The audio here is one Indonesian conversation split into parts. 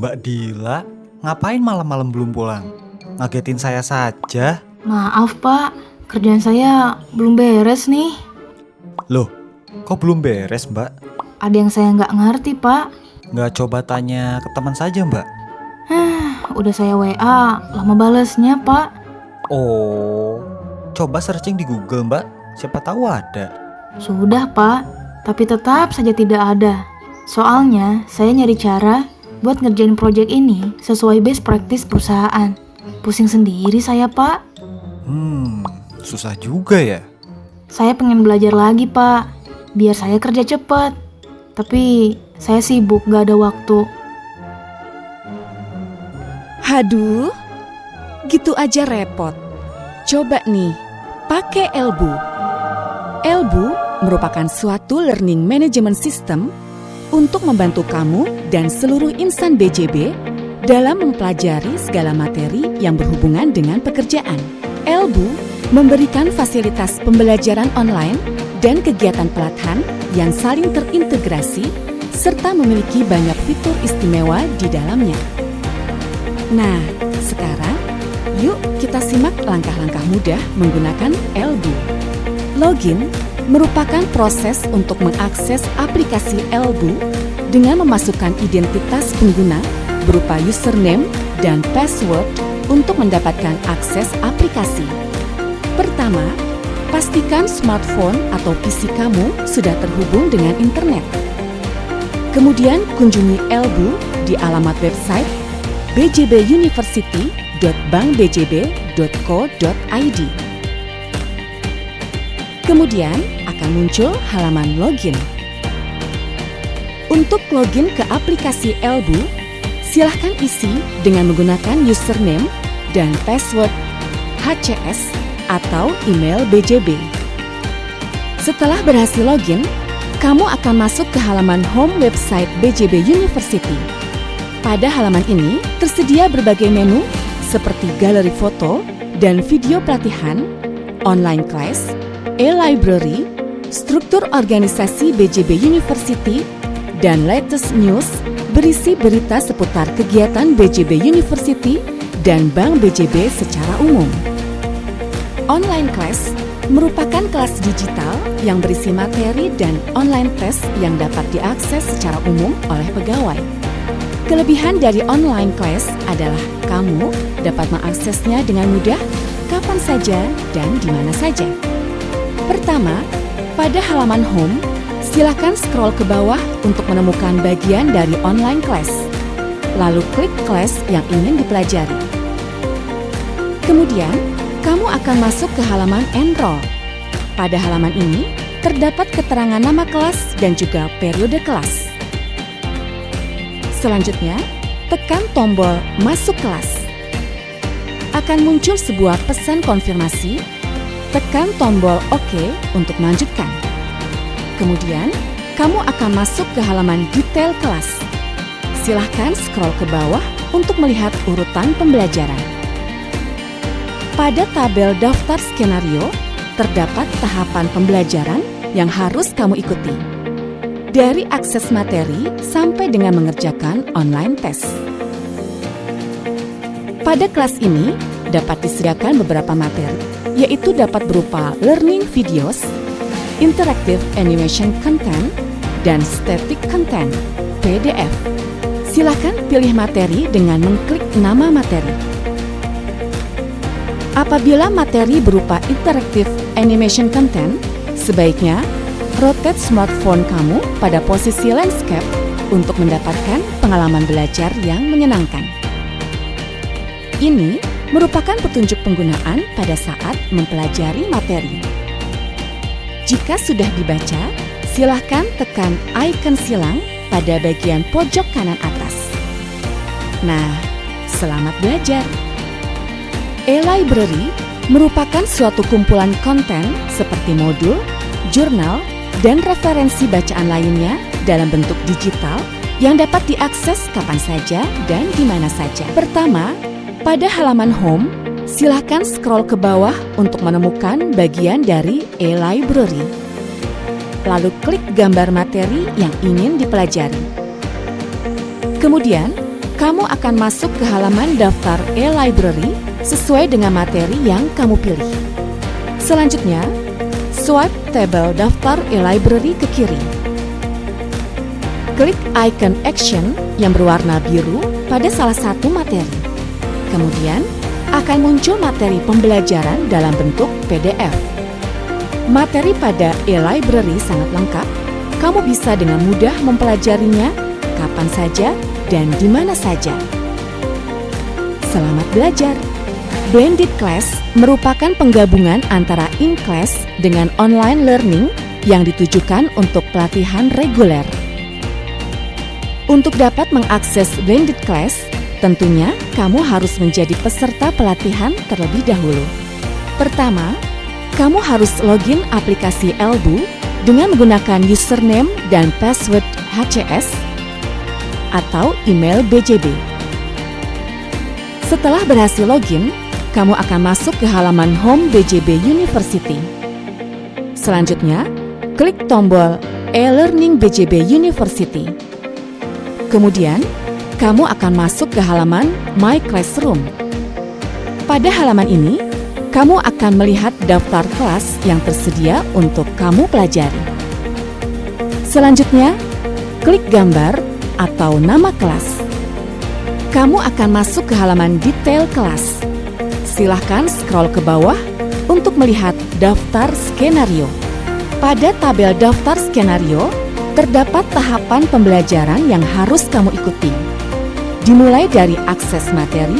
Mbak Dila, ngapain malam-malam belum pulang? Ngagetin saya saja. Maaf Pak, kerjaan saya belum beres nih. Loh, kok belum beres Mbak? Ada yang saya nggak ngerti Pak. Nggak coba tanya ke teman saja Mbak? Udah saya WA, lama balesnya Pak. Oh, coba searching di Google Mbak, siapa tahu ada. Sudah Pak, tapi tetap saja tidak ada. Soalnya saya nyari cara buat ngerjain proyek ini sesuai best practice perusahaan. Pusing sendiri saya Pak. Susah juga ya. Saya pengen belajar lagi Pak, biar saya kerja cepat. Tapi saya sibuk gak ada waktu. Haduh, gitu aja repot. Coba nih, pakai Elbu. Elbu merupakan suatu learning management system untuk membantu kamu dan seluruh insan BJB dalam mempelajari segala materi yang berhubungan dengan pekerjaan. Elbu memberikan fasilitas pembelajaran online dan kegiatan pelatihan yang saling terintegrasi serta memiliki banyak fitur istimewa di dalamnya. Nah, sekarang yuk kita simak langkah-langkah mudah menggunakan Elbu. Login merupakan proses untuk mengakses aplikasi Elbu dengan memasukkan identitas pengguna berupa username dan password untuk mendapatkan akses aplikasi. Pertama, pastikan smartphone atau PC kamu sudah terhubung dengan internet. Kemudian kunjungi Elbu di alamat website bjbuniversity.bankbjb.co.id. Kemudian akan muncul halaman login. Untuk login ke aplikasi Elbu, silahkan isi dengan menggunakan username dan password HCS atau email BJB. Setelah berhasil login, kamu akan masuk ke halaman home website BJB University. Pada halaman ini tersedia berbagai menu seperti galeri foto dan video pelatihan, online class, e-library, struktur organisasi BJB University, dan latest news berisi berita seputar kegiatan BJB University dan Bank BJB secara umum. Online class merupakan kelas digital yang berisi materi dan online test yang dapat diakses secara umum oleh pegawai. Kelebihan dari online class adalah kamu dapat mengaksesnya dengan mudah, kapan saja dan di mana saja. Pertama, pada halaman home, silakan scroll ke bawah untuk menemukan bagian dari online class. Lalu klik kelas yang ingin dipelajari. Kemudian, kamu akan masuk ke halaman enroll. Pada halaman ini, terdapat keterangan nama kelas dan juga periode kelas. Selanjutnya, tekan tombol masuk kelas. Akan muncul sebuah pesan konfirmasi, tekan tombol OK untuk melanjutkan. Kemudian, kamu akan masuk ke halaman detail kelas. Silahkan scroll ke bawah untuk melihat urutan pembelajaran. Pada tabel daftar skenario, terdapat tahapan pembelajaran yang harus kamu ikuti. Dari akses materi sampai dengan mengerjakan online test. Pada kelas ini, dapat disediakan beberapa materi, yaitu dapat berupa learning videos, interactive animation content, dan static content, PDF. Silakan pilih materi dengan mengklik nama materi. Apabila materi berupa interactive animation content, sebaiknya rotate smartphone kamu pada posisi landscape untuk mendapatkan pengalaman belajar yang menyenangkan. Ini merupakan petunjuk penggunaan pada saat mempelajari materi. Jika sudah dibaca, silahkan tekan icon silang pada bagian pojok kanan atas. Nah, selamat belajar! E-library merupakan suatu kumpulan konten seperti modul, jurnal, dan referensi bacaan lainnya dalam bentuk digital yang dapat diakses kapan saja dan di mana saja. Pertama, pada halaman home, silakan scroll ke bawah untuk menemukan bagian dari e-library. Lalu klik gambar materi yang ingin dipelajari. Kemudian, kamu akan masuk ke halaman daftar e-library sesuai dengan materi yang kamu pilih. Selanjutnya, swipe tabel daftar e-library ke kiri. Klik icon action yang berwarna biru pada salah satu materi. Kemudian, akan muncul materi pembelajaran dalam bentuk PDF. Materi pada e-library sangat lengkap. Kamu bisa dengan mudah mempelajarinya kapan saja dan di mana saja. Selamat belajar! Blended Class merupakan penggabungan antara in-class dengan online learning yang ditujukan untuk pelatihan reguler. Untuk dapat mengakses Blended Class, tentunya kamu harus menjadi peserta pelatihan terlebih dahulu. Pertama, kamu harus login aplikasi Elbu dengan menggunakan username dan password HCS atau email BJB. Setelah berhasil login, kamu akan masuk ke halaman home BJB University. Selanjutnya, klik tombol e-learning BJB University. Kemudian, kamu akan masuk ke halaman My Classroom. Pada halaman ini, kamu akan melihat daftar kelas yang tersedia untuk kamu pelajari. Selanjutnya, klik gambar atau nama kelas. Kamu akan masuk ke halaman detail kelas. Silahkan scroll ke bawah untuk melihat daftar skenario. Pada tabel daftar skenario, terdapat tahapan pembelajaran yang harus kamu ikuti. Dimulai dari akses materi,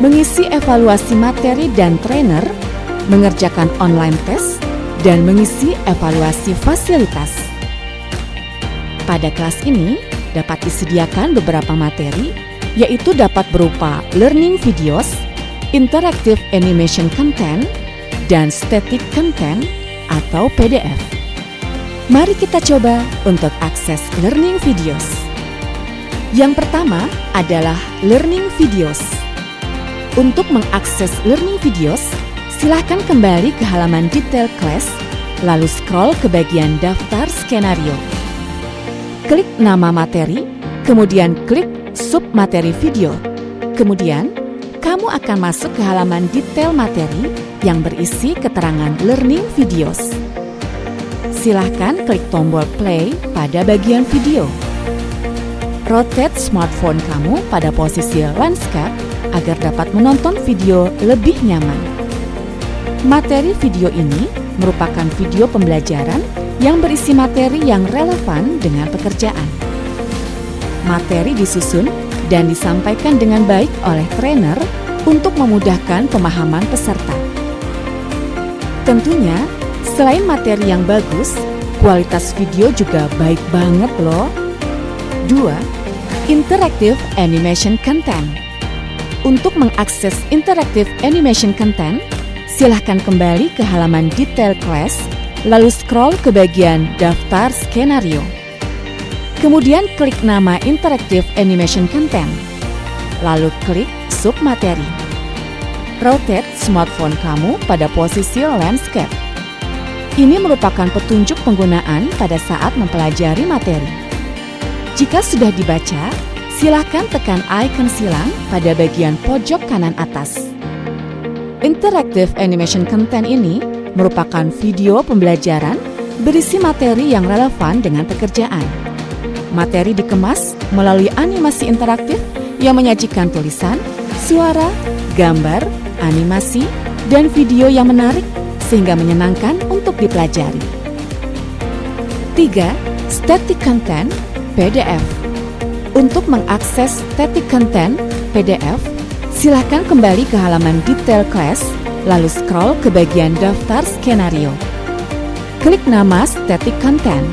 mengisi evaluasi materi dan trainer, mengerjakan online test, dan mengisi evaluasi fasilitas. Pada kelas ini, dapat disediakan beberapa materi, yaitu dapat berupa learning videos, interactive animation content, dan static content atau PDF. Mari kita coba untuk akses learning videos. Yang pertama adalah learning videos. Untuk mengakses learning videos, silahkan kembali ke halaman detail class, lalu scroll ke bagian daftar skenario. Klik nama materi, kemudian klik submateri video. Kemudian, kamu akan masuk ke halaman detail materi yang berisi keterangan learning videos. Silahkan klik tombol play pada bagian video. Rotate smartphone kamu pada posisi landscape agar dapat menonton video lebih nyaman. Materi video ini merupakan video pembelajaran yang berisi materi yang relevan dengan pekerjaan. Materi disusun dan disampaikan dengan baik oleh trainer untuk memudahkan pemahaman peserta. Tentunya, selain materi yang bagus, kualitas video juga baik banget loh. 2. Interactive Animation Content. Untuk mengakses Interactive Animation Content, silahkan kembali ke halaman detail class, lalu scroll ke bagian daftar skenario. Kemudian klik nama Interactive Animation Content, lalu klik submateri. Rotate smartphone kamu pada posisi landscape. Ini merupakan petunjuk penggunaan pada saat mempelajari materi. Jika sudah dibaca, silakan tekan icon silang pada bagian pojok kanan atas. Interactive Animation Content ini merupakan video pembelajaran berisi materi yang relevan dengan pekerjaan. Materi dikemas melalui animasi interaktif yang menyajikan tulisan, suara, gambar, animasi, dan video yang menarik sehingga menyenangkan untuk dipelajari. 3. Static Content PDF. Untuk mengakses static content PDF, silahkan kembali ke halaman detail class, lalu scroll ke bagian daftar skenario. Klik nama static content.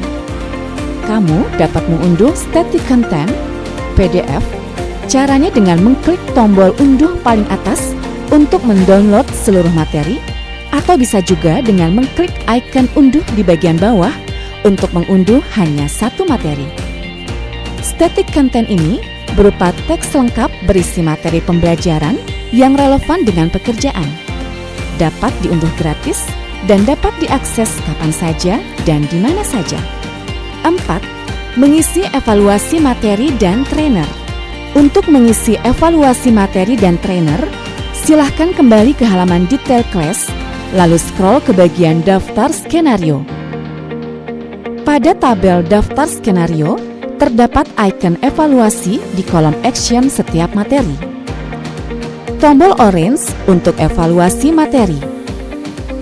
Kamu dapat mengunduh static content PDF. Caranya dengan mengklik tombol unduh paling atas untuk mendownload seluruh materi, atau bisa juga dengan mengklik icon unduh di bagian bawah untuk mengunduh hanya satu materi. Static content ini berupa teks lengkap berisi materi pembelajaran yang relevan dengan pekerjaan. Dapat diunduh gratis dan dapat diakses kapan saja dan di mana saja. 4. Mengisi evaluasi materi dan trainer. Untuk mengisi evaluasi materi dan trainer, silahkan kembali ke halaman detail kelas, lalu scroll ke bagian daftar skenario. Pada tabel daftar skenario, terdapat icon evaluasi di kolom action setiap materi. Tombol orange untuk evaluasi materi,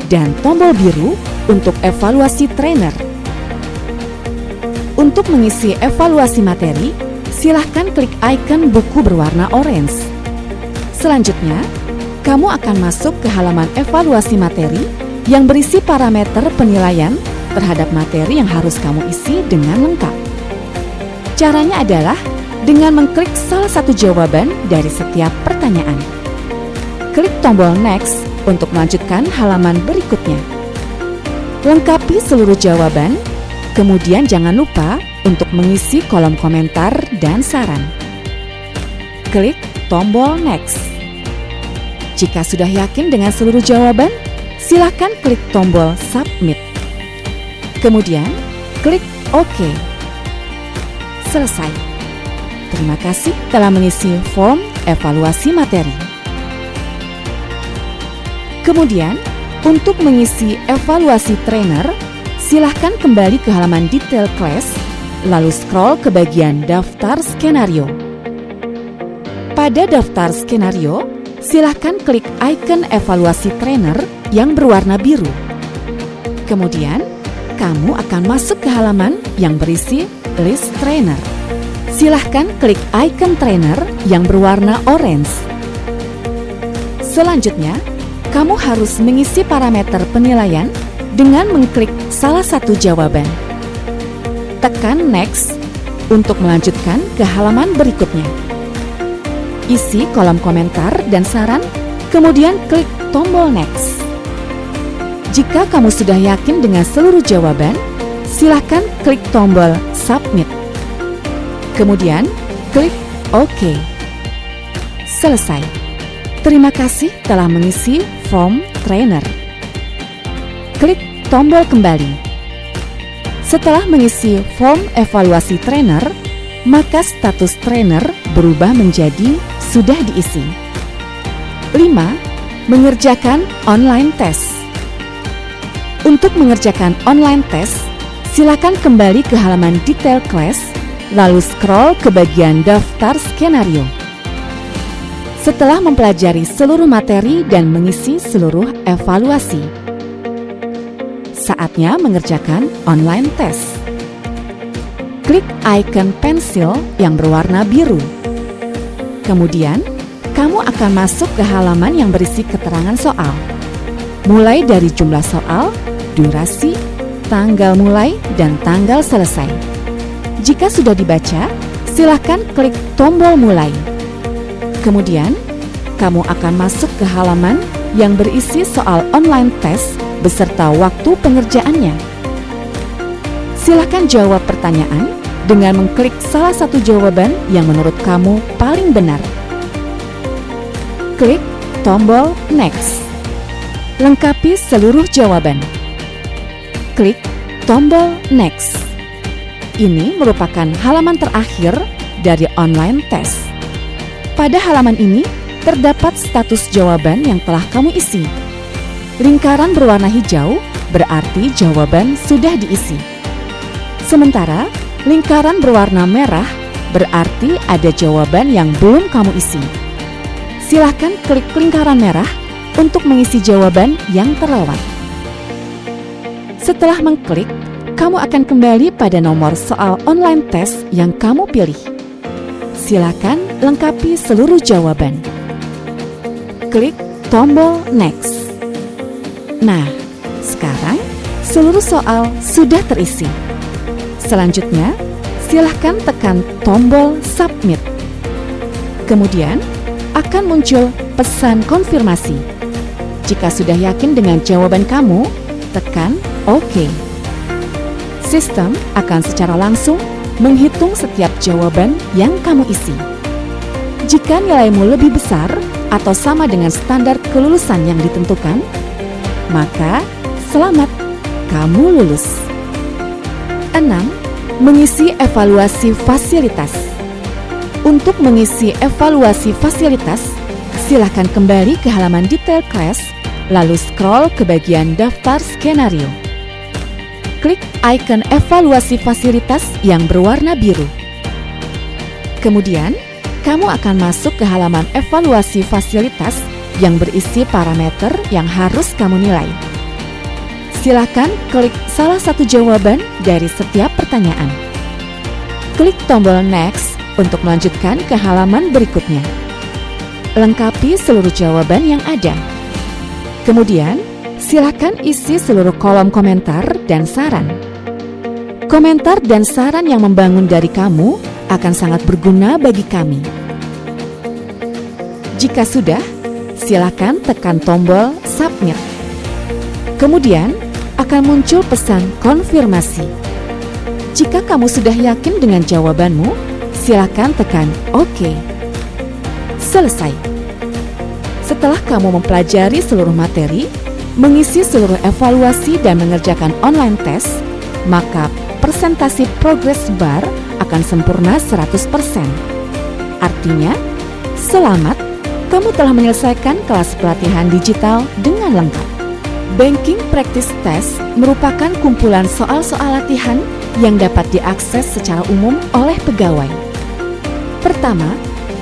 dan tombol biru untuk evaluasi trainer. Untuk mengisi evaluasi materi, silahkan klik icon buku berwarna orange. Selanjutnya, kamu akan masuk ke halaman evaluasi materi yang berisi parameter penilaian terhadap materi yang harus kamu isi dengan lengkap. Caranya adalah dengan mengklik salah satu jawaban dari setiap pertanyaan. Klik tombol next untuk melanjutkan halaman berikutnya. Lengkapi seluruh jawaban, kemudian jangan lupa untuk mengisi kolom komentar dan saran. Klik tombol next. Jika sudah yakin dengan seluruh jawaban, silakan klik tombol submit. Kemudian, klik OK. Selesai. Terima kasih telah mengisi form evaluasi materi. Kemudian, untuk mengisi evaluasi trainer, silahkan kembali ke halaman detail kelas, lalu scroll ke bagian daftar skenario. Pada daftar skenario, silahkan klik icon evaluasi trainer yang berwarna biru. Kemudian, kamu akan masuk ke halaman yang berisi list trainer. Silahkan klik icon trainer yang berwarna orange. Selanjutnya, kamu harus mengisi parameter penilaian dengan mengklik salah satu jawaban. Tekan next untuk melanjutkan ke halaman berikutnya. Isi kolom komentar dan saran, kemudian klik tombol next. Jika kamu sudah yakin dengan seluruh jawaban, silakan klik tombol submit. Kemudian, klik OK. Selesai. Terima kasih telah mengisi form trainer. Klik tombol kembali. Setelah mengisi form evaluasi trainer, maka status trainer berubah menjadi sudah diisi. 5. Mengerjakan online test. Untuk mengerjakan online test, silakan kembali ke halaman detail kelas, lalu scroll ke bagian daftar skenario. Setelah mempelajari seluruh materi dan mengisi seluruh evaluasi, saatnya mengerjakan online test. Klik icon pensil yang berwarna biru. Kemudian, kamu akan masuk ke halaman yang berisi keterangan soal, mulai dari jumlah soal, durasi, tanggal mulai, dan tanggal selesai. Jika sudah dibaca, silakan klik tombol mulai. Kemudian, kamu akan masuk ke halaman yang berisi soal online test beserta waktu pengerjaannya. Silakan jawab pertanyaan dengan mengklik salah satu jawaban yang menurut kamu paling benar. Klik tombol next. Lengkapi seluruh jawaban. Klik tombol next. Ini merupakan halaman terakhir dari online test. Pada halaman ini, terdapat status jawaban yang telah kamu isi. Lingkaran berwarna hijau berarti jawaban sudah diisi. Sementara, lingkaran berwarna merah berarti ada jawaban yang belum kamu isi. Silakan klik lingkaran merah untuk mengisi jawaban yang terlewat. Setelah mengklik, kamu akan kembali pada nomor soal online test yang kamu pilih. Silakan lengkapi seluruh jawaban. Klik tombol next. Nah, sekarang seluruh soal sudah terisi. Selanjutnya, silakan tekan tombol submit. Kemudian, akan muncul pesan konfirmasi. Jika sudah yakin dengan jawaban kamu, tekan OK. Sistem akan secara langsung menghitung setiap jawaban yang kamu isi. Jika nilaimu lebih besar atau sama dengan standar kelulusan yang ditentukan, maka selamat, kamu lulus. 6. Mengisi evaluasi fasilitas. Untuk mengisi evaluasi fasilitas, silakan kembali ke halaman detail kelas, lalu scroll ke bagian daftar skenario. Klik icon evaluasi fasilitas yang berwarna biru. Kemudian, kamu akan masuk ke halaman evaluasi fasilitas yang berisi parameter yang harus kamu nilai. Silakan klik salah satu jawaban dari setiap pertanyaan. Klik tombol Next untuk melanjutkan ke halaman berikutnya. Lengkapi seluruh jawaban yang ada. Kemudian, silakan isi seluruh kolom komentar dan saran. Komentar dan saran yang membangun dari kamu akan sangat berguna bagi kami. Jika sudah, silakan tekan tombol Submit. Kemudian, akan muncul pesan konfirmasi. Jika kamu sudah yakin dengan jawabanmu, silakan tekan OK. Selesai. Setelah kamu mempelajari seluruh materi, mengisi seluruh evaluasi dan mengerjakan online test, maka presentasi progress bar akan sempurna 100%. Artinya, selamat, kamu telah menyelesaikan kelas pelatihan digital dengan lengkap. Banking Practice Test merupakan kumpulan soal-soal latihan yang dapat diakses secara umum oleh pegawai. Pertama,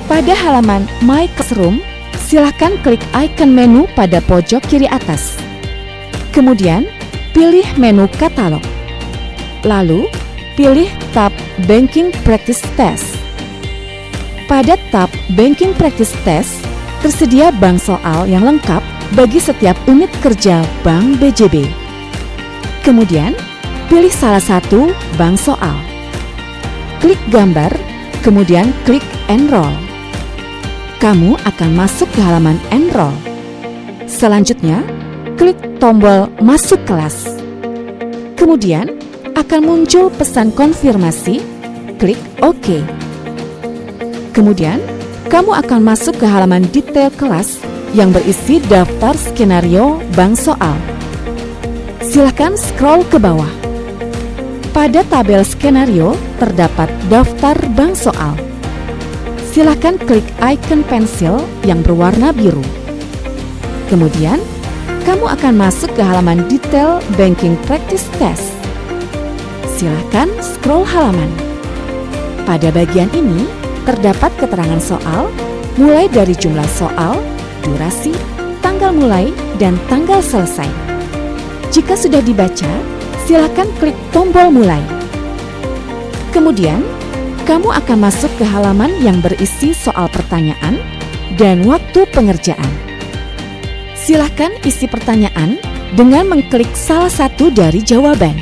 pada halaman My Classroom, silakan klik icon menu pada pojok kiri atas. Kemudian, pilih menu katalog. Lalu, pilih tab Banking Practice Test. Pada tab Banking Practice Test, tersedia bank soal yang lengkap bagi setiap unit kerja Bank BJB. Kemudian, pilih salah satu bank soal. Klik gambar, kemudian klik Enroll. Kamu akan masuk ke halaman Enroll. Selanjutnya, klik tombol Masuk kelas. Kemudian, akan muncul pesan konfirmasi, klik OK. Kemudian, kamu akan masuk ke halaman detail kelas yang berisi daftar skenario bank soal. Silakan scroll ke bawah. Pada tabel skenario terdapat daftar bank soal. Silakan klik icon pensil yang berwarna biru. Kemudian, kamu akan masuk ke halaman detail Banking Practice Test. Silakan scroll halaman. Pada bagian ini terdapat keterangan soal, mulai dari jumlah soal, durasi, tanggal mulai, dan tanggal selesai. Jika sudah dibaca, silakan klik tombol mulai. Kemudian, kamu akan masuk ke halaman yang berisi soal pertanyaan dan waktu pengerjaan. Silakan isi pertanyaan dengan mengklik salah satu dari jawaban.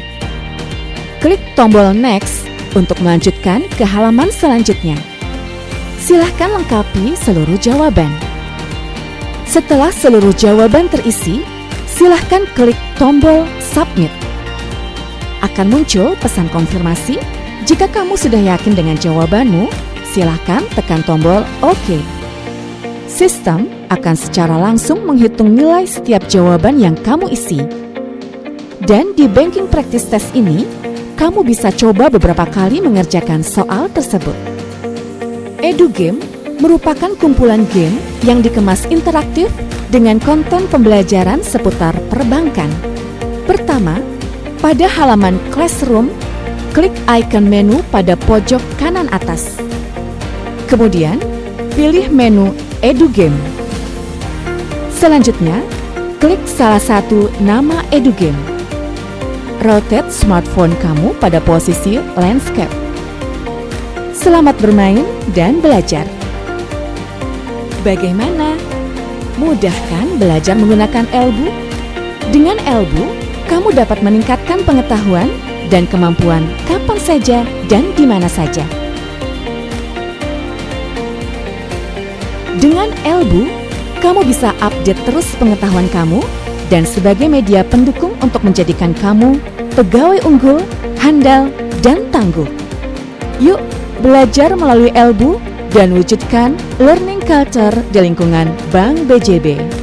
Klik tombol Next untuk melanjutkan ke halaman selanjutnya. Silahkan lengkapi seluruh jawaban. Setelah seluruh jawaban terisi, silahkan klik tombol Submit. Akan muncul pesan konfirmasi. Jika kamu sudah yakin dengan jawabanmu, silahkan tekan tombol OK. Sistem akan secara langsung menghitung nilai setiap jawaban yang kamu isi. Dan di Banking Practice Test ini, kamu bisa coba beberapa kali mengerjakan soal tersebut. EduGame merupakan kumpulan game yang dikemas interaktif dengan konten pembelajaran seputar perbankan. Pertama, pada halaman Classroom, klik icon menu pada pojok kanan atas. Kemudian, pilih menu EduGame. Selanjutnya, klik salah satu nama EduGame. Rotate smartphone kamu pada posisi landscape. Selamat bermain dan belajar. Bagaimana? Mudah kan belajar menggunakan Elbu? Dengan Elbu, kamu dapat meningkatkan pengetahuan dan kemampuan kapan saja dan di mana saja. Dengan Elbu, kamu bisa update terus pengetahuan kamu dan sebagai media pendukung untuk menjadikan kamu pegawai unggul, handal, dan tangguh. Yuk, belajar melalui Elbu dan wujudkan learning culture di lingkungan Bank BJB.